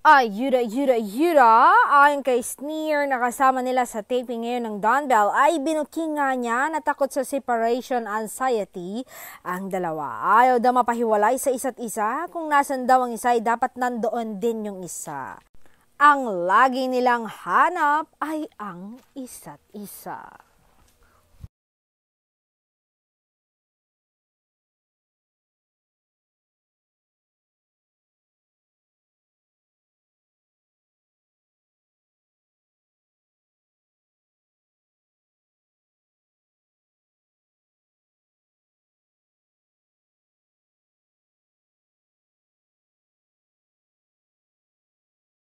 Ay, Yuda, ayon kay Sneer na kasama nila sa taping ngayon ng Don Bell ay binuking nga niya na takot sa separation anxiety ang dalawa. Ayaw daw mapahiwalay sa isa't isa, kung nasan daw ang isa ay dapat nandoon din yung isa. Ang lagi nilang hanap ay ang isa't isa.